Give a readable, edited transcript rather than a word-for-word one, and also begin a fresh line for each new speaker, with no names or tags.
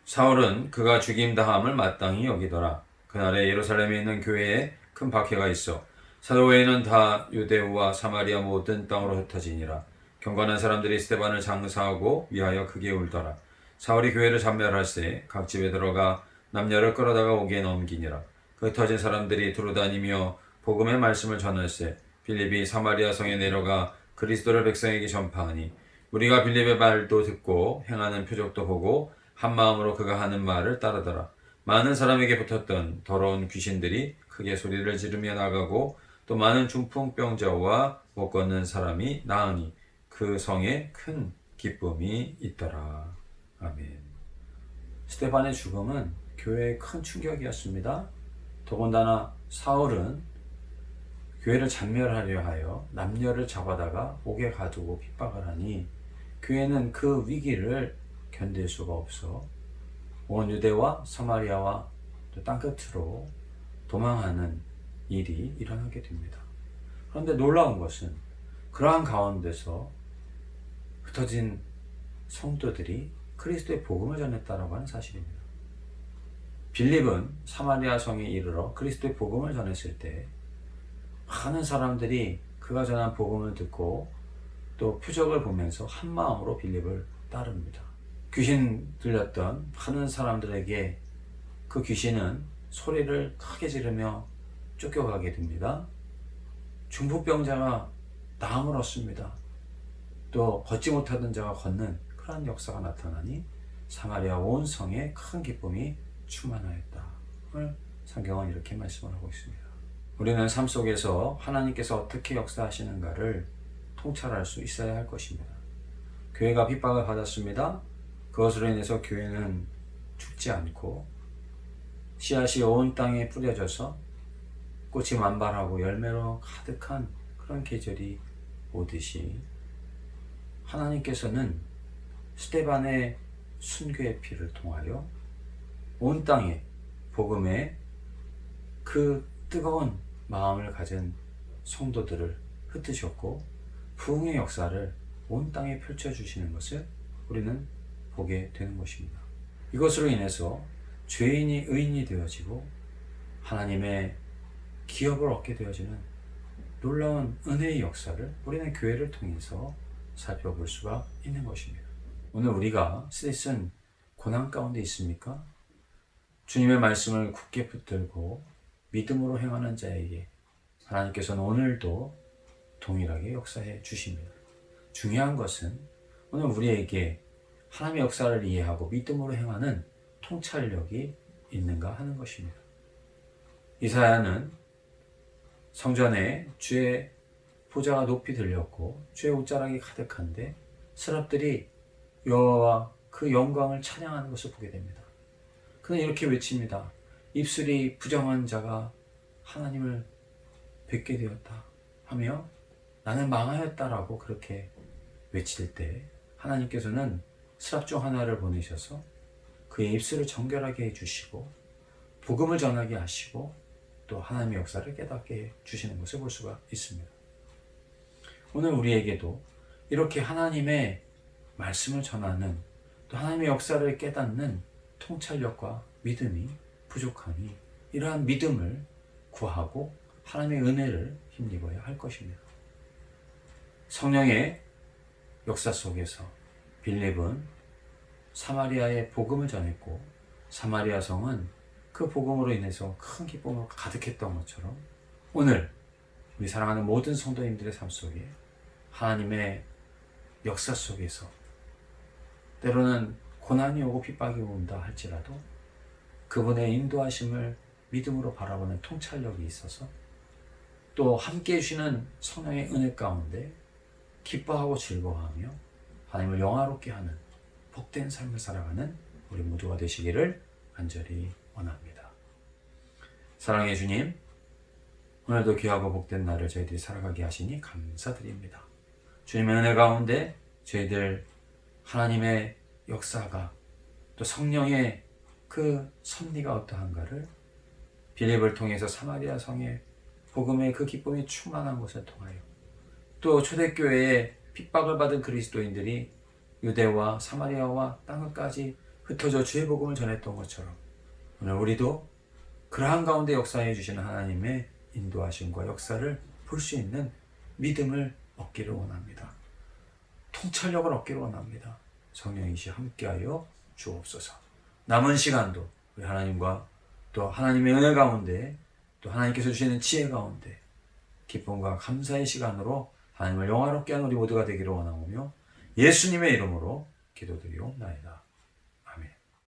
사울은 그가 죽임당함을 마땅히 여기더라. 그날에 예루살렘에 있는 교회에 큰 박해가 있어 사도 외에는 다 유대와 사마리아 모든 땅으로 흩어지니라. 경건한 사람들이 스데반을 장사하고 위하여 크게 울더라. 사울이 교회를 전멸할세 각 집에 들어가 남녀를 끌어다가 옥에 넘기니라. 그 흩어진 사람들이 두루다니며 복음의 말씀을 전할세 빌립이 사마리아 성에 내려가 그리스도를 백성에게 전파하니 우리가 빌립의 말도 듣고 행하는 표적도 보고 한 마음으로 그가 하는 말을 따르더라. 많은 사람에게 붙었던 더러운 귀신들이 크게 소리를 지르며 나가고 또 많은 중풍병자와 못 걷는 사람이 나으니 그 성에 큰 기쁨이 있더라. 아멘. 스데반의 죽음은 교회에 큰 충격이었습니다. 더군다나 사울은 교회를 잔멸하려 하여 남녀를 잡아다가 옥에 가두고 핍박을 하니 교회는 그 위기를 견딜 수가 없어 온 유대와 사마리아와 또 땅끝으로 도망하는 일이 일어나게 됩니다. 그런데 놀라운 것은 그러한 가운데서 흩어진 성도들이 그리스도의 복음을 전했다라고 하는 사실입니다. 빌립은 사마리아 성에 이르러 그리스도의 복음을 전했을 때 많은 사람들이 그가 전한 복음을 듣고 또 표적을 보면서 한 마음으로 빌립을 따릅니다. 귀신 들렸던 많은 사람들에게 그 귀신은 소리를 크게 지르며 쫓겨가게 됩니다. 중풍병자가 나음을 얻습니다. 또 걷지 못하던 자가 걷는 그러한 역사가 나타나니 사마리아 온 성에 큰 기쁨이 충만하였다. 오늘 성경은 이렇게 말씀을 하고 있습니다. 우리는 삶 속에서 하나님께서 어떻게 역사하시는가를 통찰할 수 있어야 할 것입니다. 교회가 핍박을 받았습니다. 그것으로 인해서 교회는 죽지 않고 씨앗이 온 땅에 뿌려져서 꽃이 만발하고 열매로 가득한 그런 계절이 오듯이 하나님께서는 스데반의 순교의 피를 통하여 온 땅에 복음의 그 뜨거운 마음을 가진 성도들을 흩으셨고 부흥의 역사를 온 땅에 펼쳐주시는 것을 우리는 보게 되는 것입니다. 이것으로 인해서 죄인이 의인이 되어지고 하나님의 기업을 얻게 되어지는 놀라운 은혜의 역사를 우리는 교회를 통해서 살펴볼 수가 있는 것입니다. 오늘 우리가 쓰디쓴 고난 가운데 있습니까? 주님의 말씀을 굳게 붙들고 믿음으로 행하는 자에게 하나님께서는 오늘도 동일하게 역사해 주십니다. 중요한 것은 오늘 우리에게 하나님의 역사를 이해하고 믿음으로 행하는 통찰력이 있는가 하는 것입니다. 이사야는 성전에 주의 보좌가 높이 들렸고 주의 옷자락이 가득한데 스랍들이 여호와와 그 영광을 찬양하는 것을 보게 됩니다. 그는 이렇게 외칩니다. 입술이 부정한 자가 하나님을 뵙게 되었다 하며 나는 망하였다라고 그렇게 외칠 때 하나님께서는 스랍 중 하나를 보내셔서 그의 입술을 정결하게 해주시고 복음을 전하게 하시고 또 하나님의 역사를 깨닫게 해주시는 것을 볼 수가 있습니다. 오늘 우리에게도 이렇게 하나님의 말씀을 전하는 또 하나님의 역사를 깨닫는 통찰력과 믿음이 부족하니 이러한 믿음을 구하고 하나님의 은혜를 힘입어야 할 것입니다. 성령의 역사 속에서 빌립은 사마리아에 복음을 전했고 사마리아 성은 그 복음으로 인해서 큰 기쁨으로 가득했던 것처럼 오늘 우리 사랑하는 모든 성도님들의 삶 속에 하나님의 역사 속에서 때로는 고난이 오고 핍박이 온다 할지라도 그분의 인도하심을 믿음으로 바라보는 통찰력이 있어서 또 함께 해주시는 성령의 은혜 가운데 기뻐하고 즐거워하며 하나님을 영화롭게 하는 복된 삶을 살아가는 우리 모두가 되시기를 간절히 원합니다. 사랑의 주님, 오늘도 귀하고 복된 날을 저희들이 살아가게 하시니 감사드립니다. 주님의 은혜 가운데 저희들 하나님의 역사가 또 성령의 그 섭리가 어떠한가를 빌립을 통해서 사마리아 성의 복음의 그 기쁨이 충만한 것을 통하여 또 초대교회에 핍박을 받은 그리스도인들이 유대와 사마리아와 땅끝까지 흩어져 주의 복음을 전했던 것처럼 오늘 우리도 그러한 가운데 역사해 주시는 하나님의 인도하심과 역사를 볼 수 있는 믿음을 얻기를 원합니다. 통찰력을 얻기를 원합니다. 성령이시 함께하여 주옵소서. 남은 시간도 우리 하나님과 또 하나님의 은혜 가운데 또 하나님께서 주시는 지혜 가운데 기쁨과 감사의 시간으로 하나님을 영화롭게 하는 우리 모두가 되기를 원하오며 예수님의 이름으로 기도드리옵나이다.